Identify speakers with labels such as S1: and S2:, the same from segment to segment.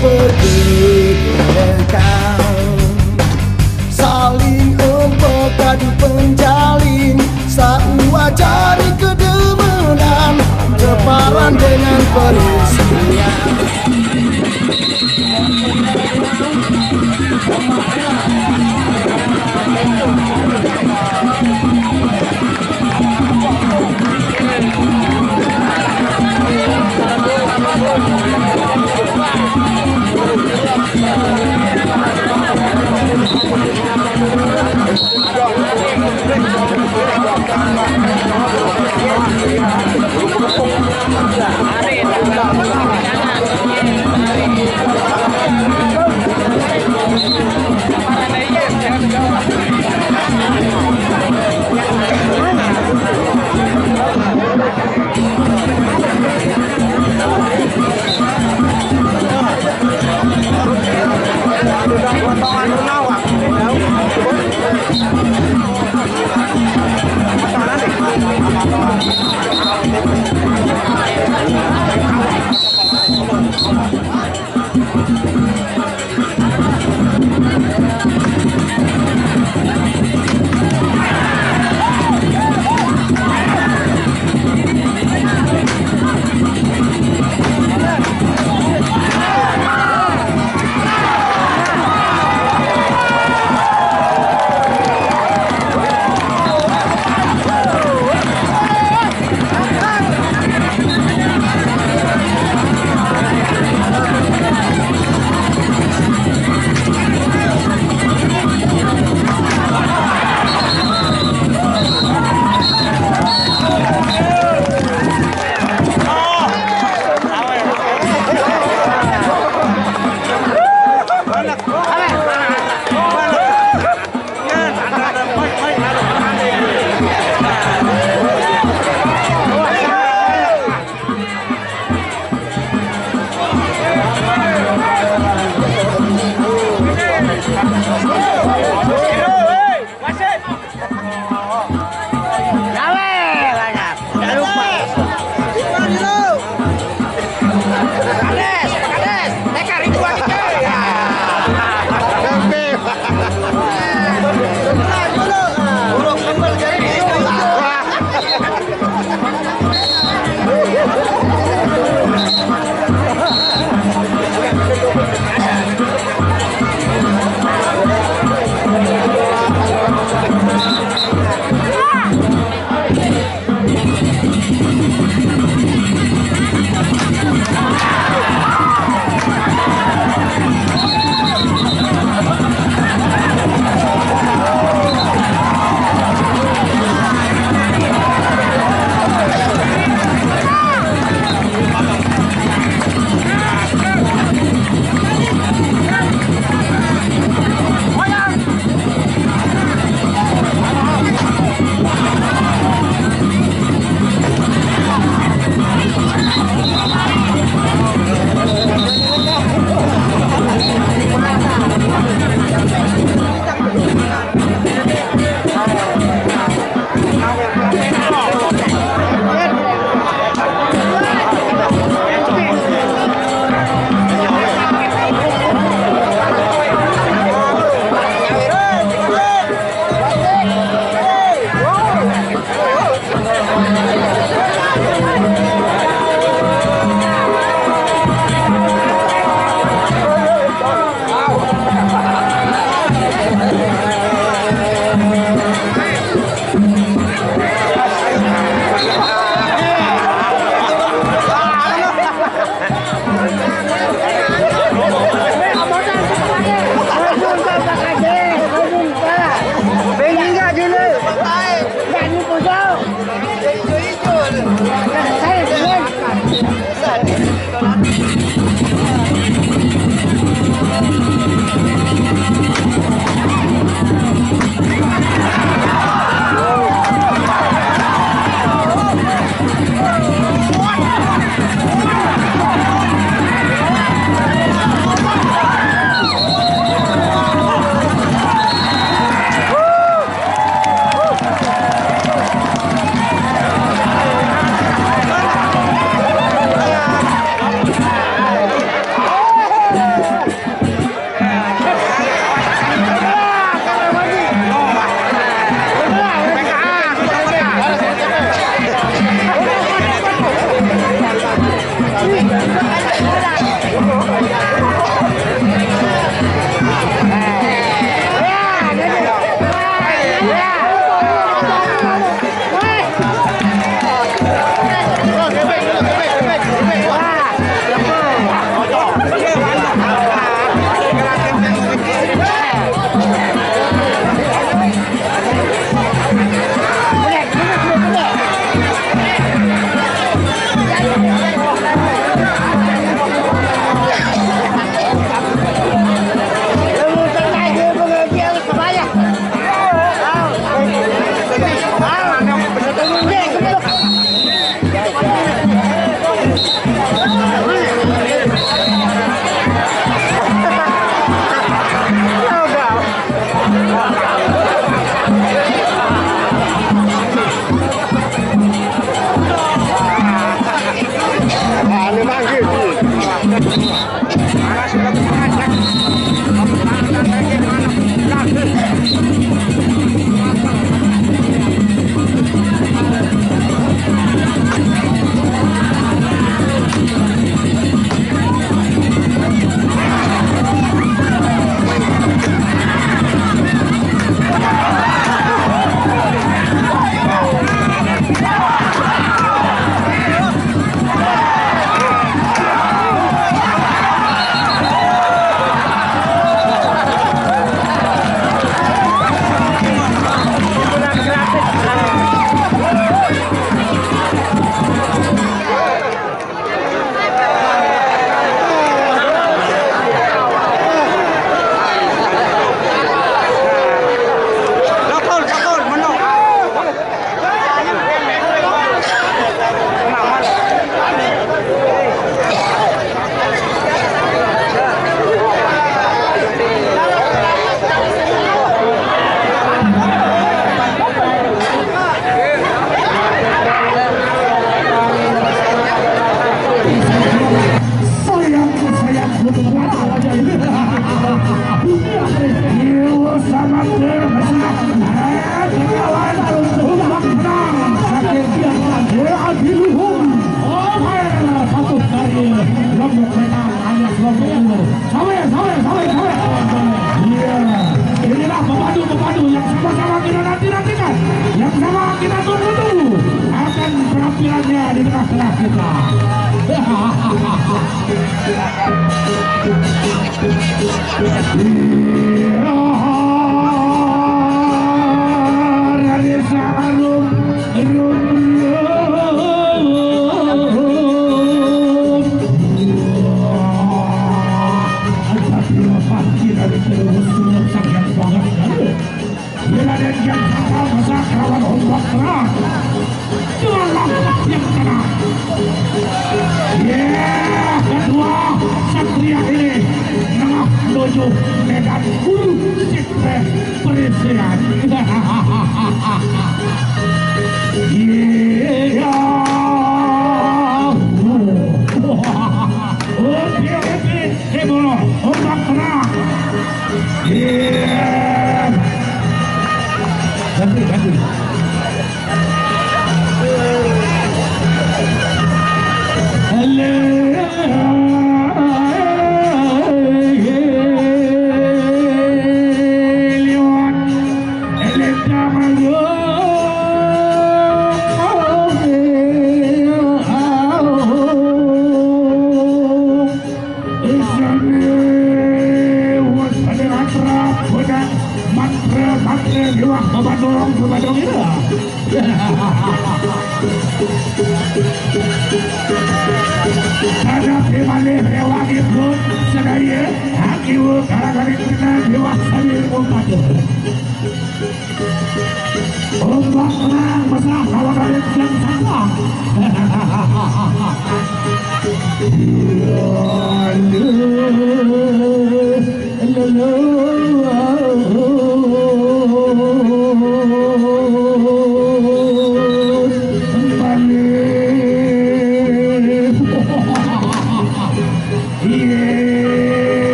S1: bergerekan, saling empokadu penjalin, sauajari kedemenan, keparan dengan perisian.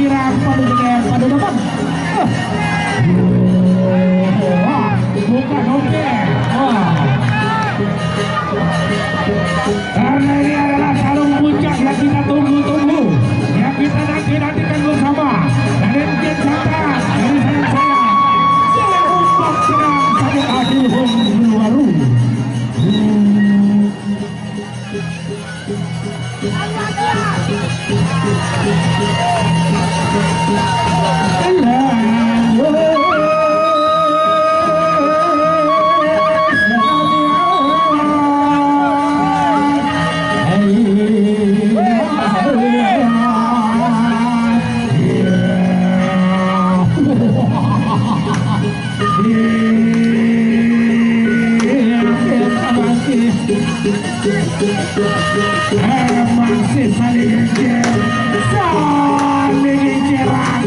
S2: kirang pada depan. Bukan oke. Karena ini adalah tarung puncak yang kita tunggu-tunggu, yang kita nanti-nantikan bersama. Dan mungkin kata dari saya yang untuk sedang sakit hati baru. Masih saling incer, saling inceran.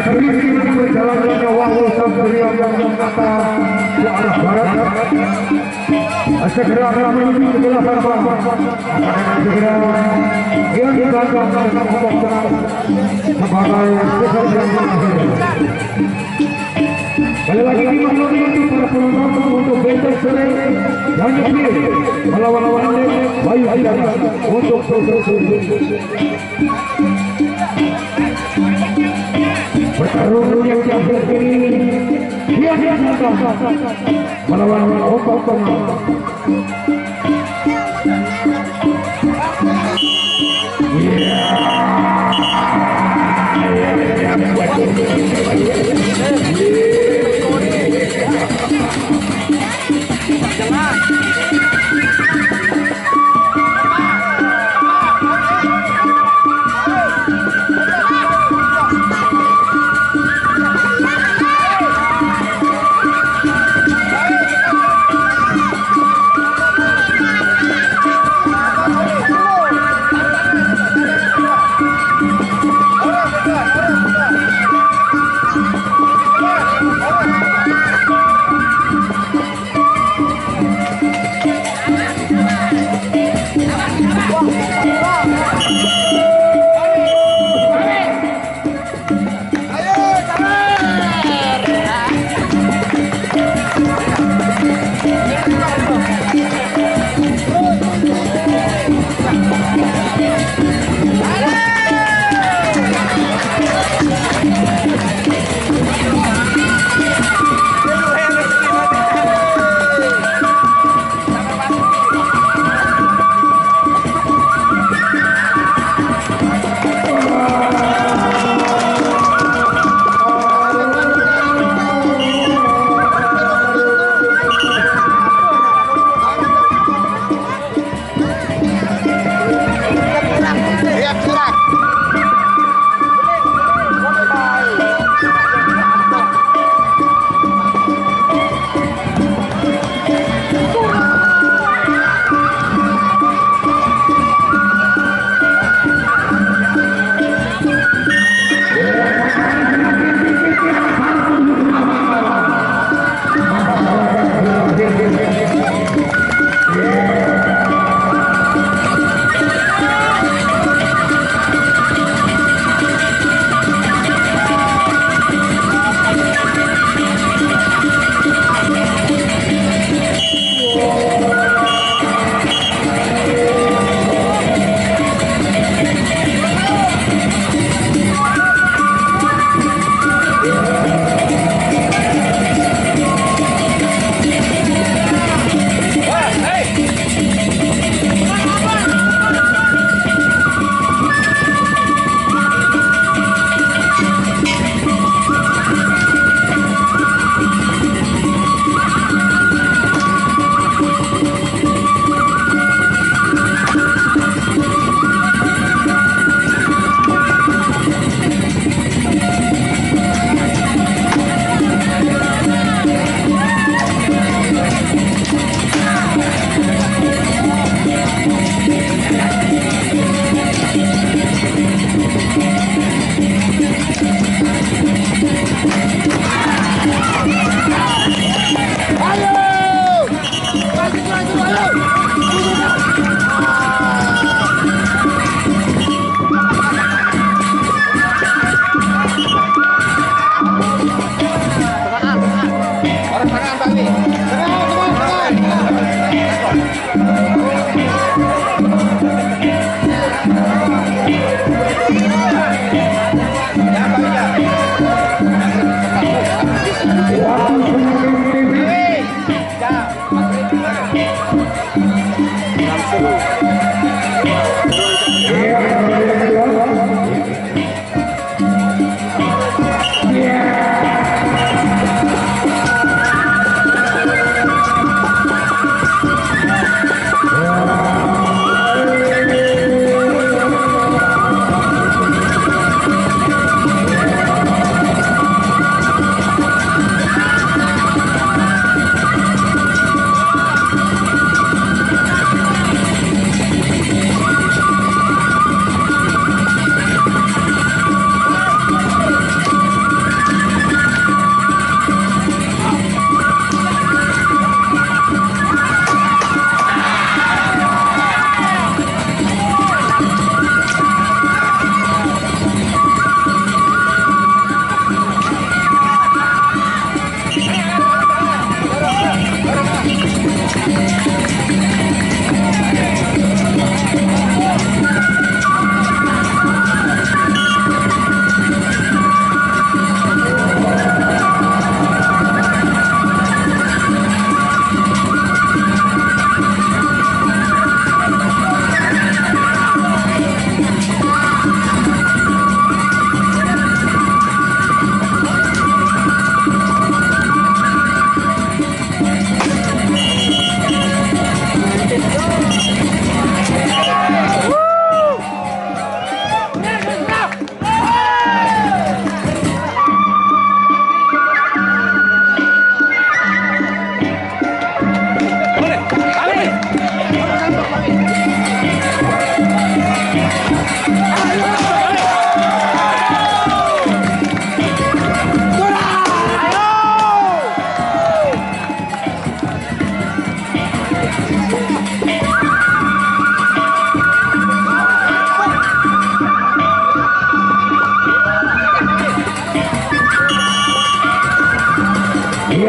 S2: sedikit perjalanannya waktu Satria yang kata ke arah barat. Segera menuju ke belakang. Segera yang dibanggakan dengan kelompok tenang sebagai sesuatu yang terakhir. Kali lagi dimaklumi untuk para penonton untuk besok sore yang nyepir melawan Bayu Hidayah untuk terus bertarung yang terakhir ini dia melawan Ombak Tengah.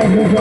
S2: Untuk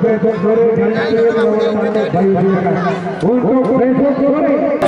S2: besok sore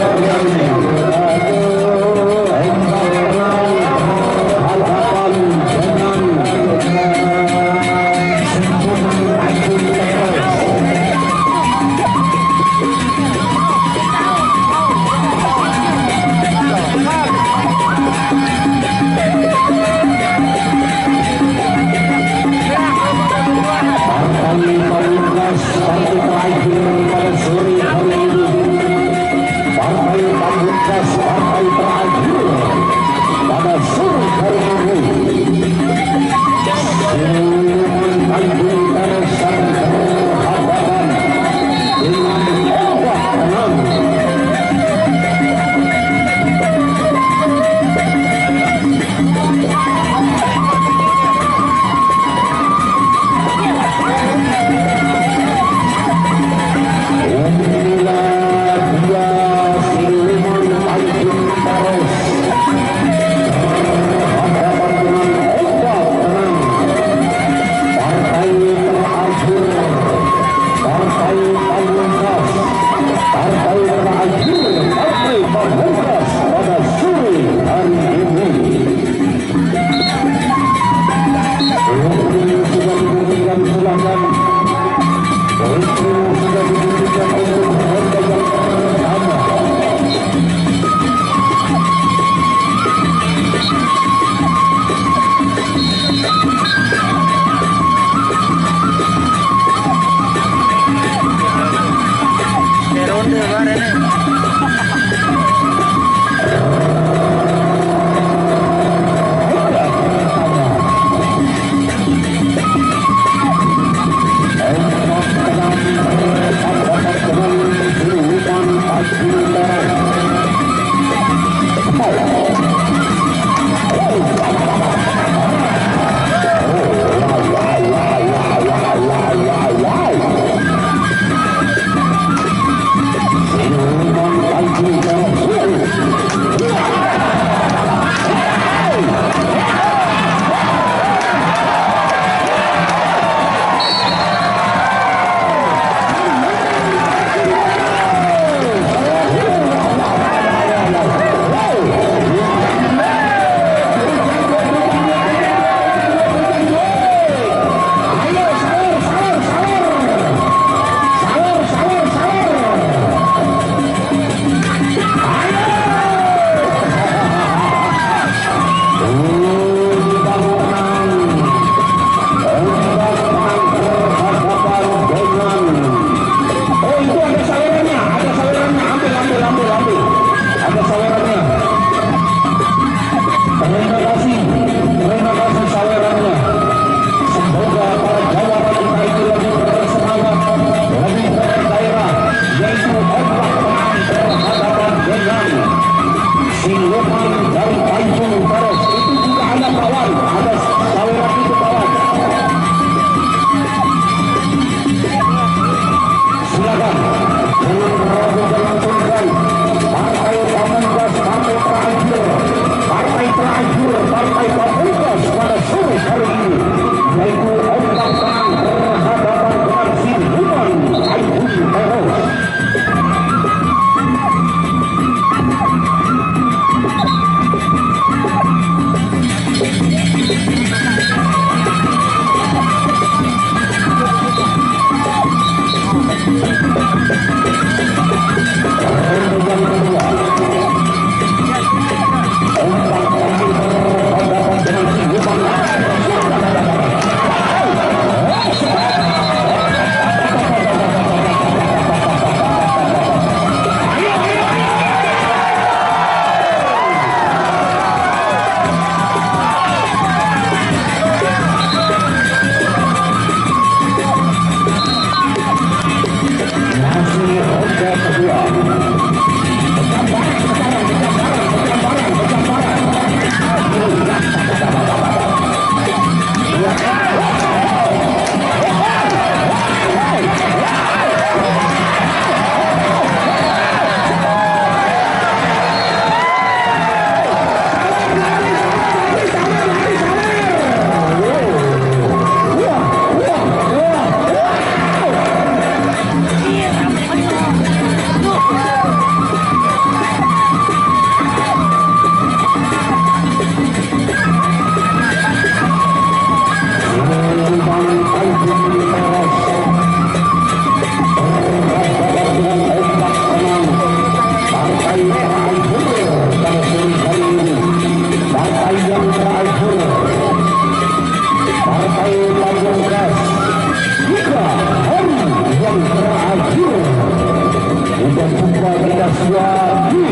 S2: Asia di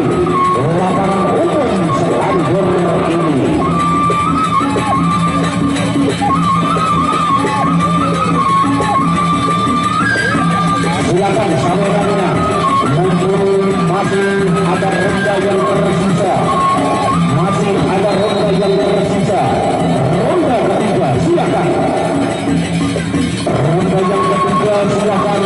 S2: lapangan umum Cianjur ini. Silakan sawerannya, mumpung masih ada ronda yang tersisa, masih ada ronda yang tersisa. Ronda ketiga, silakan. Ronda yang ketiga, silakan.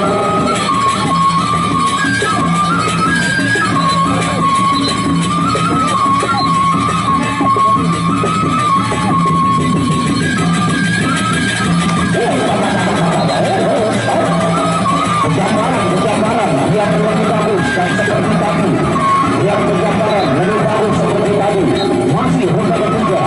S2: Yang lebih bagus dan seperti tadi, yang bergambaran lebih bagus seperti tadi, masih ronda ketiga.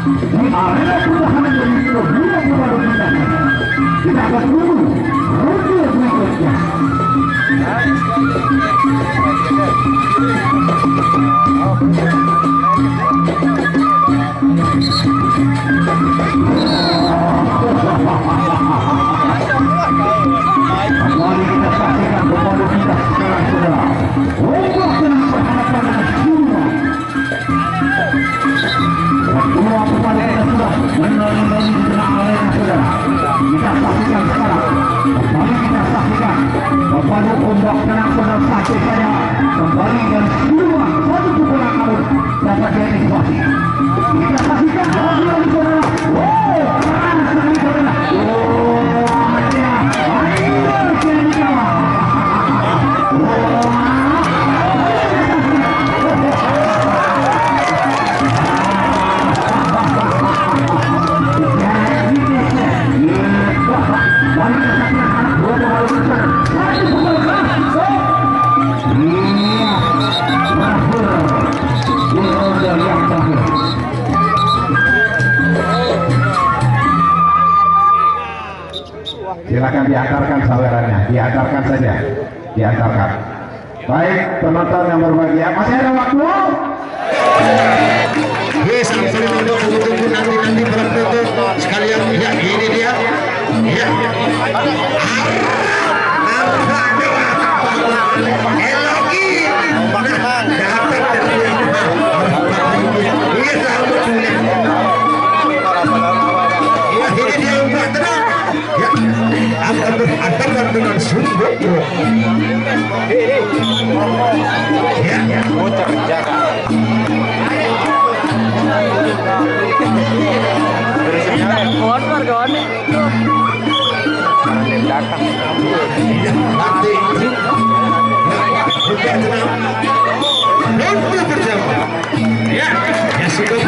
S2: di arena pertahanan dari kedua pemain kita. Kita akan tunggu ronde berikutnya. Kembali kita saksikan pemain kita sekarang saudara. Ombak tenang berhadapan semua. Kedua pemain kita sudah menang-menang di tengah arena saudara. Kita saksikan sekarang. Kembali kita saksikan pemain ombak tenang saudara satu saja. Kembali dan semua satu pukulan out dapat diantisipasi. Kita saksikan pemain saudara. Wow, keren sekali saudara. Silakan diantarkan sawerannya, diantarkan saja, diantarkan. Baik penonton yang berbahagia, masih ada waktu?
S1: Yes, tunggu nanti penonton sekalian. Ya, ini dia. Ya. Akan dengan sungguh ya, muter jaga. Nanti nanti bersama ya, ya sudah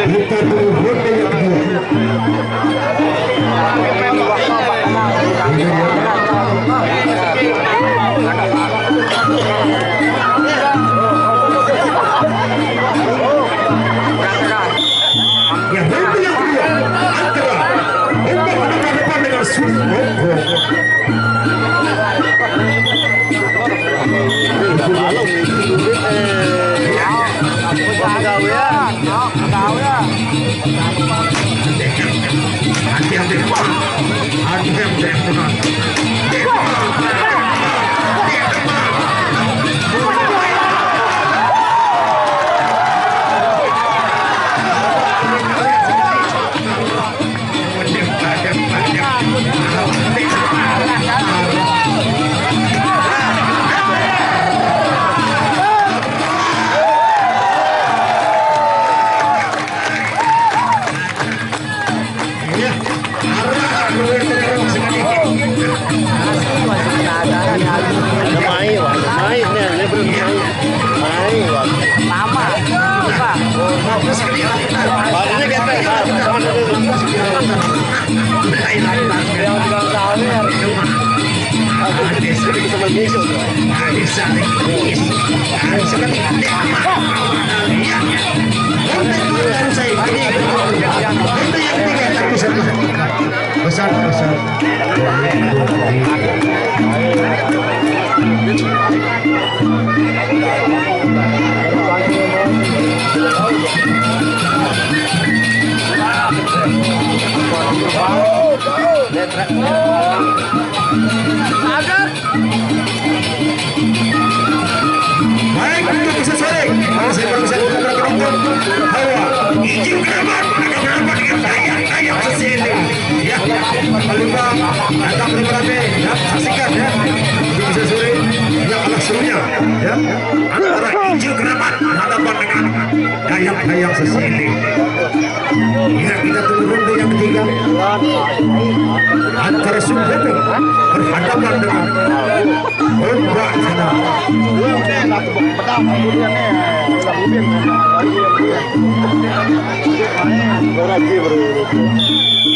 S2: Kita
S1: Besar, besar. Baik, untuk bisa sore. Masih bisa buka penonton. Hawa, izin kerabat. Ada berapa dengan ayam sesini. Ya, Alima, datang beberapa. Ya, saksikan ya. Untuk bisa sore. Ya, kalah serunya. Ya, antara izin kerabat berhadapan dengan ayam sesini. Ya, kita tunggu ronde yang ketiga. Antara Sumbeto berhadapan dengan Ombak Sana.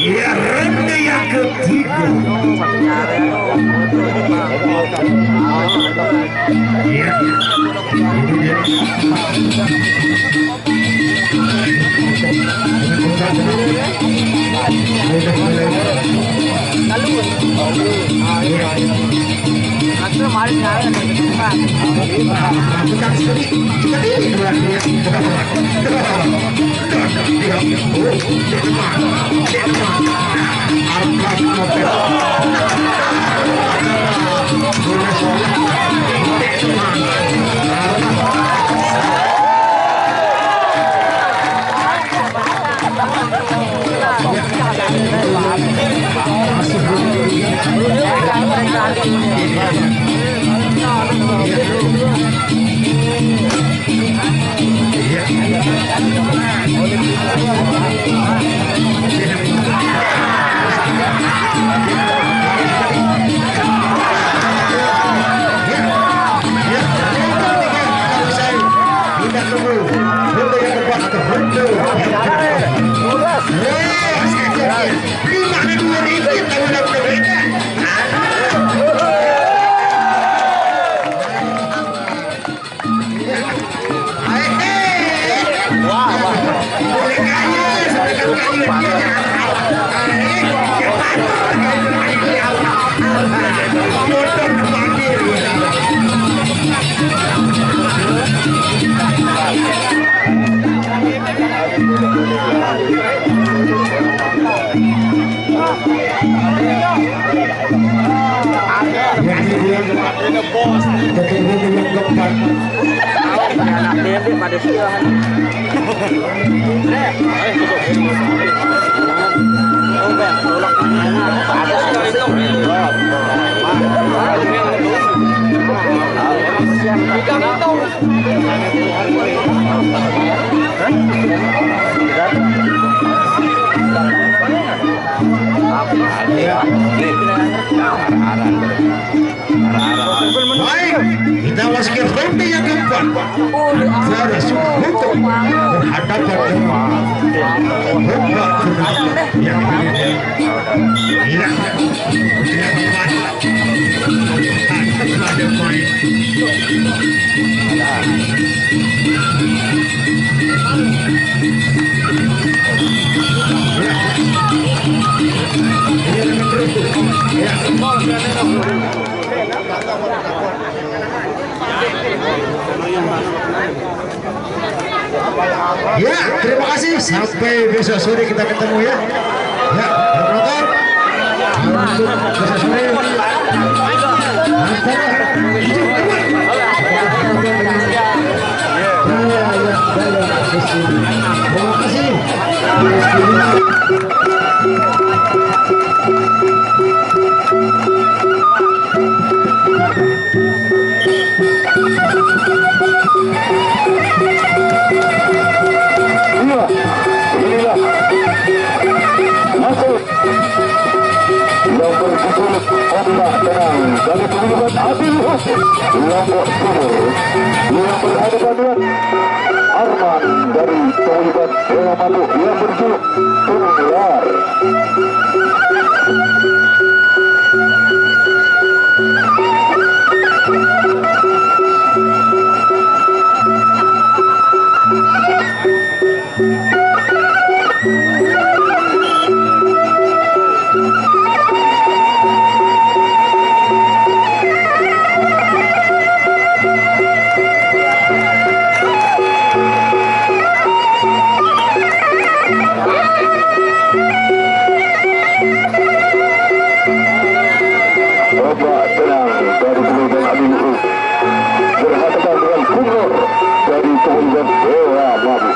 S1: Ya, ronde yang ketiga. Ya, ini dia. Baik, kita masuk ke ronde yang keempat. Antara Sumbeto berhadapan dengan Ombak yang ada main. Ya, terima kasih. Sampai besok sore kita ketemu ya. Ya, penonton. Untuk besok sore. Terima kasih. Masuk yang berkumpul ombak tenang.
S3: dari kehidupan Adil Husin Lombok Timur yang berhadapan dengan Arman dari kehidupan Dewa Malu yang berjuluk Tunggar. Bapak tenang dari kehidupan Adil Husin berhadapan dengan Tunggar dari kehidupan Dewa Malu.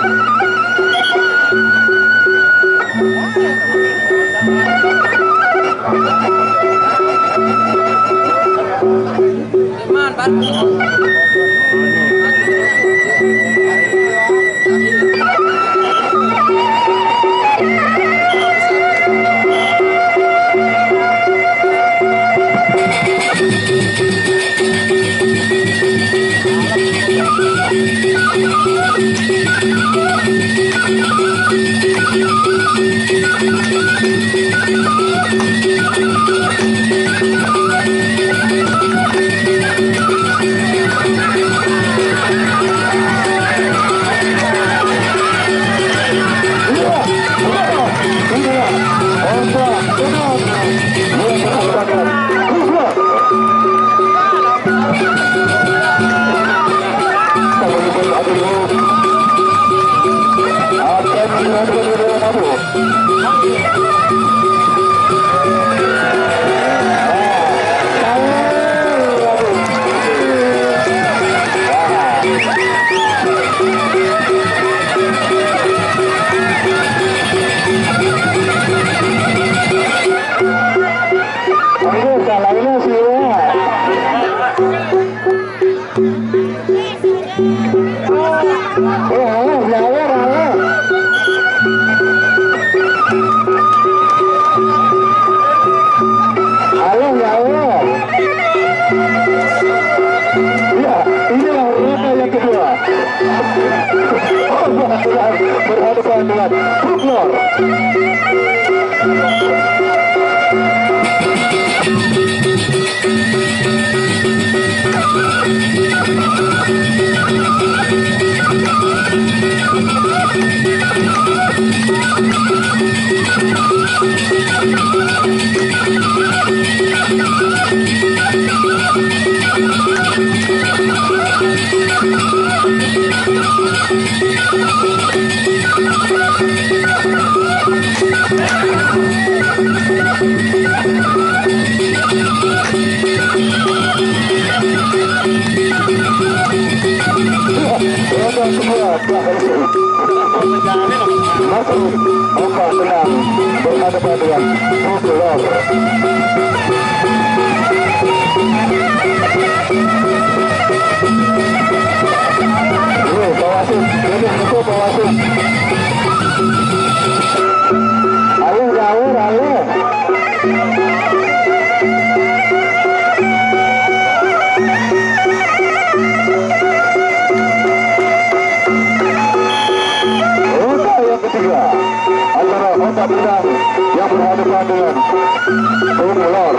S3: Berhadapan dengan Tunggar. Masuk Bapak tenang berhadapan dengan Tunggar. Bawasin, jadi itu bawasin. Ayo jauh, ayo. Ketiga antara Bapak Bintang yang berhadapan dengan Tunggar.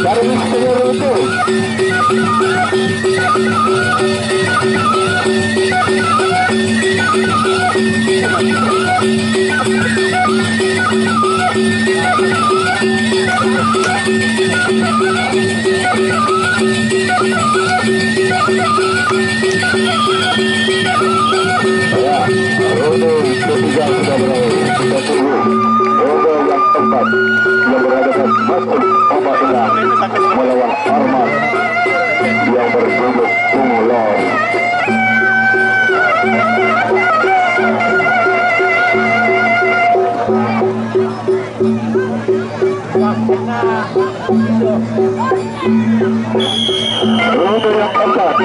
S3: Dari seluruh itu ketiga sudah berakhir. Kita tunggu yang Ahmad yang berhadapan Masuk Papadena melawan Arman yang berjuluk Tungulor. Rute yang keempat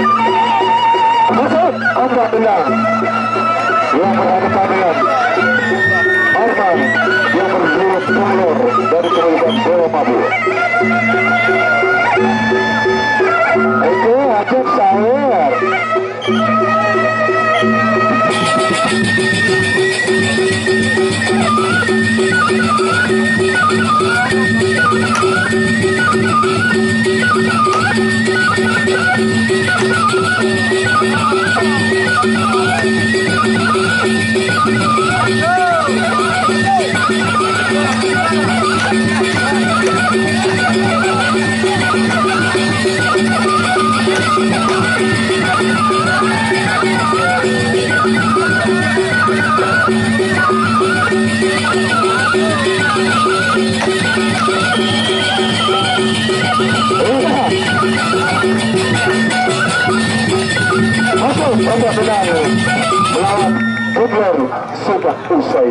S3: Masuk Papadena yang berhadapan dengan Arman yang berjuluk Tungulor dari kerugian Dewa Mabuk. Oke, ajak saya. Masuk Pondok Benar melawan Butler sudah usai.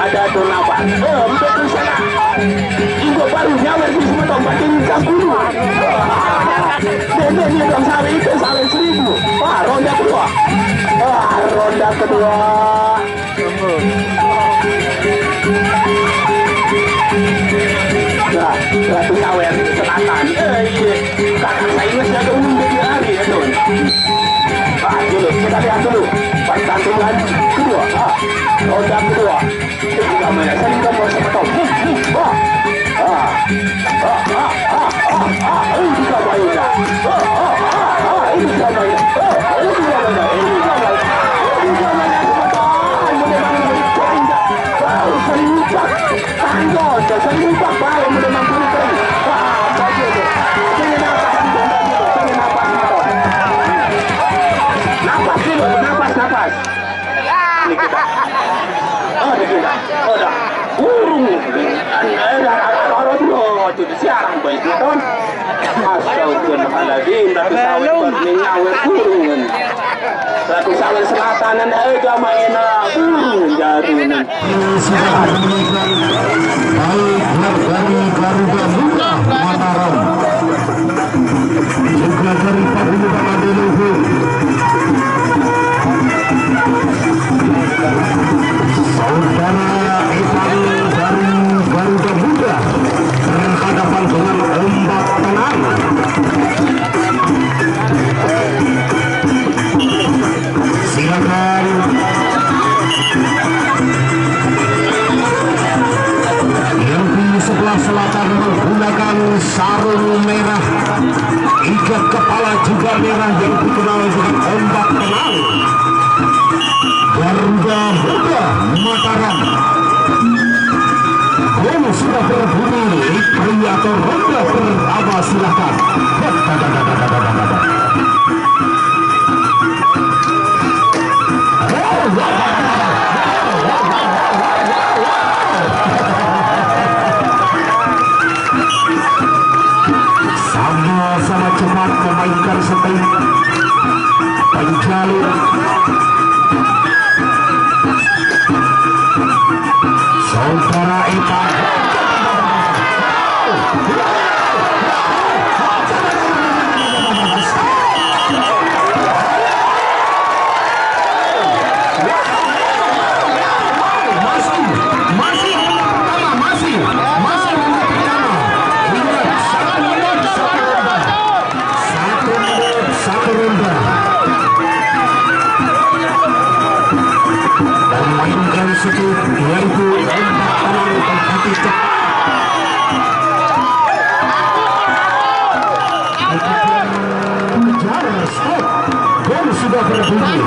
S3: ada donapan betul sana juga baru nyawer di semua tempat ini kampung dan ini dong sampai itu sampai 1000. Wah, ronda kedua. Nah, Ratu Sawer Selatan. Iya, kakak saya ini sudah umum dari hari ya tuh. Dulu, kita lihat dulu. Pertandingan kedua. Ronda kedua. Ini juga mana? Saya juga mau sama Tom. Ini juga mainnya. Ini juga mainnya. Napas. Ini kita. Udah. Burung. Itu siaran baik itu. Astagfirullahaladzim. Ratu Sawer bernyawer burung. Ratu Sawer Selatan dan agama enak burung jarunan.
S2: dari Garuda Muda Mataram juga dari Paguyuban Adeluhu saudara Evan dari Garuda Muda berhadapan dengan Ombak Tenang. Silakan yang di sebelah selatan menggunakan sarung merah, ikat kepala juga merah yang dikenal dengan Ombak Tenang. Garuda Muda Mataram. Gol sudah berbunyi, pria atau ronda pertama silakan. Sama-sama cepat memainkan setting penjalin saudara Evan. Situ yaitu Ombak Tenang berhati cepat. Kejar stop. Gol sudah berbunyi.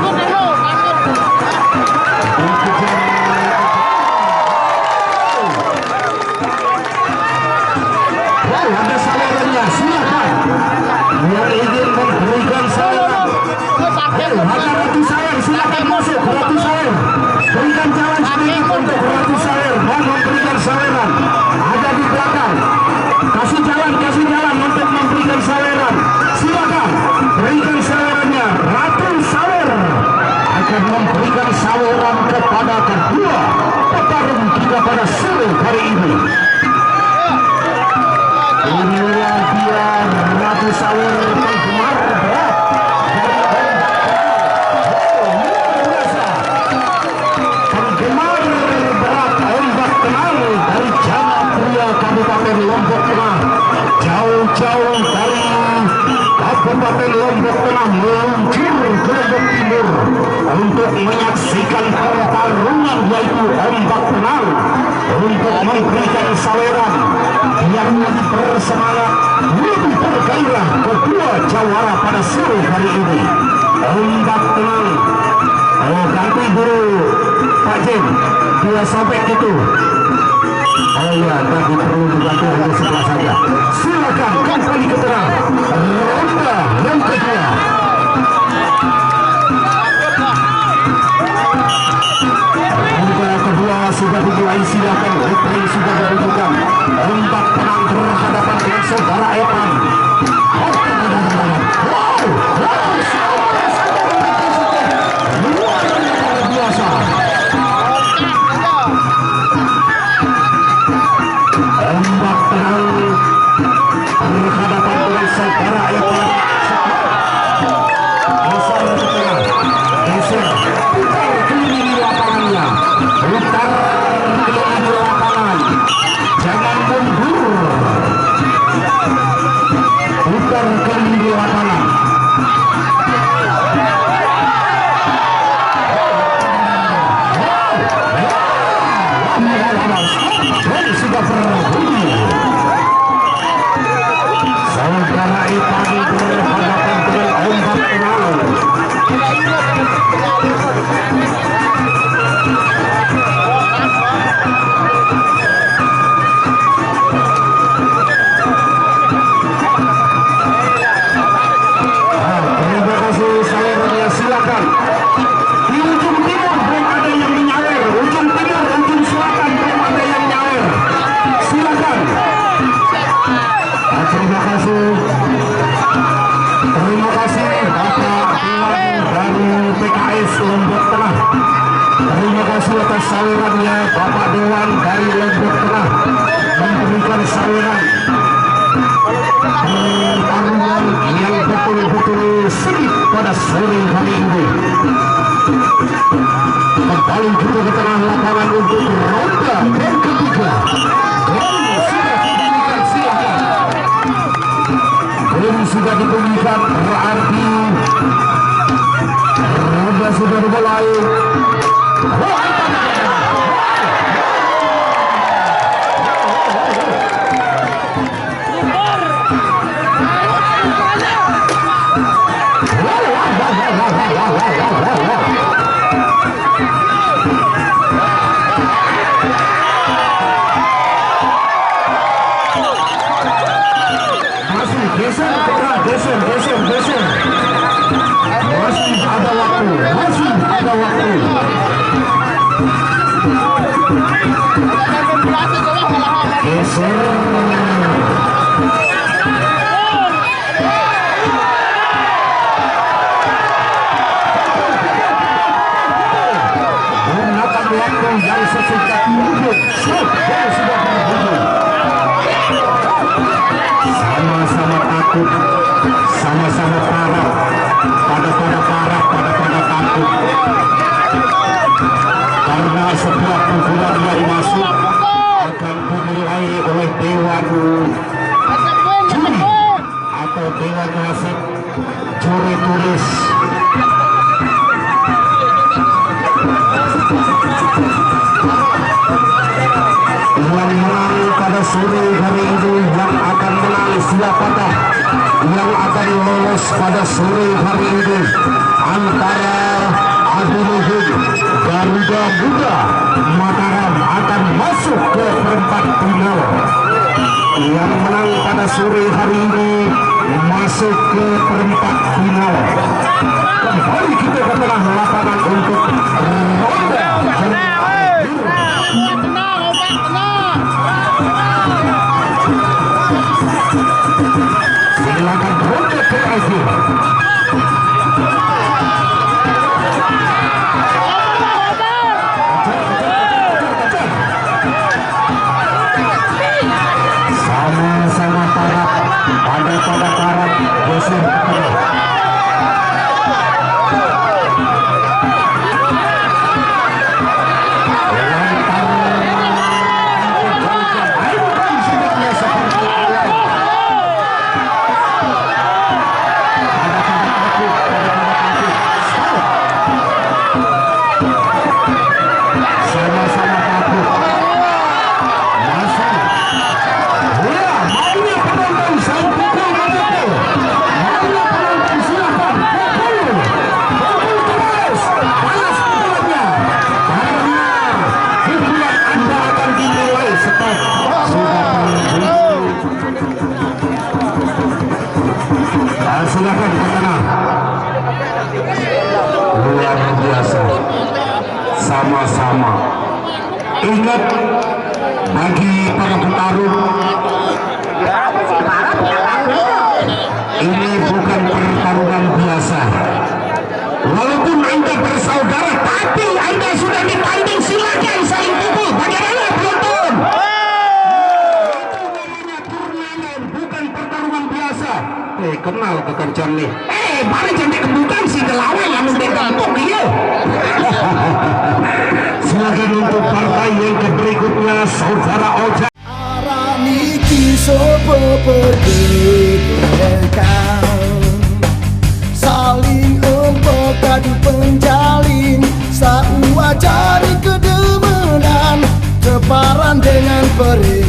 S2: Wow, ada salurannya. Silakan yang ingin memberikan saluran. Ada Ratu Sawer, silakan masuk Ratu Sawer. Berikan jalan sedikit untuk Ratu Sawer. Mohon memberikan saweran. Ada di belakang. Kasih jalan untuk memberikan saweran. Silakan berikan sawerannya. Ratu Sawer akan memberikan saweran kepada kedua petarung kita pada sore hari ini. Inilah dia Ratu Sawer penggemar berat. Kabupaten Lombok Tengah, jauh-jauh dari Kabupaten Lombok Tengah meluncur ke Lombok Timur untuk menyaksikan pertarungan yaitu Ombak Tenang untuk memberikan saweran yang lebih bersemangat, lebih bergairah kedua jawara pada sore hari ini. Ombak Tenang, ganti dulu Pak Jim, dia sobek itu. Oh iya, tadi perlu dibantu hanya sebelah saja. Silakan kembali ke tengah. Ronda yang kedua. Ronda kedua sudah dimulai, silakan. Replay sudah dilakukan. Ombak Tenang berhadapan dengan saudara Evan. Wow, luar biasa.
S1: salurannya Bapak Dewan dari Lombok Tengah memberikan saluran pertarungan yang betul-betul sengit pada sore hari ini. Kembali kita ke tengah lapangan untuk ronde yang ketiga. Sudah dibunyikan berarti ronde sudah dimulai. Geser. Masih ada waktu. Geser. Gunakan waktu yang sesingkat mungkin. Sudah berhubung. Sama-sama takut, sama-sama parah, pada takut. Karena sebuah pukulan yang masuk akan dinilai oleh Dewan Juri atau Dewan Wasit Juri Tulis. Yang menang pada sore hari ini, yang akan menang siapakah yang akan lolos pada sore hari ini antara Adiluhur Garuda Muda Mataram akan masuk ke perempat final. Yang menang pada sore hari ini masuk ke perempat final. Kembali kita ke tengah lapangan untuk ronde. Silakan ronde terakhir. Sama-sama parah, pada parah, geser ke tengah. Silakan ke tengah. Luar biasa. Sama-sama. Ingat bagi para petarung, ini bukan pertarungan biasa. Walaupun Anda bersaudara, tapi Anda sudah ditanding, silakan saling pukul. Bagaimana penonton? Bukan pertarungan biasa. Kenal ke Kerjaan nih. Mari jadi kebukan si Gelawan lalu dikampung dia. Silakan untuk partai yang berikutnya, Saudara Oja.
S4: Arani kisopo pergedekan, saling empok kadu penjalin, sauajari kedemenan, keparan dengan peri.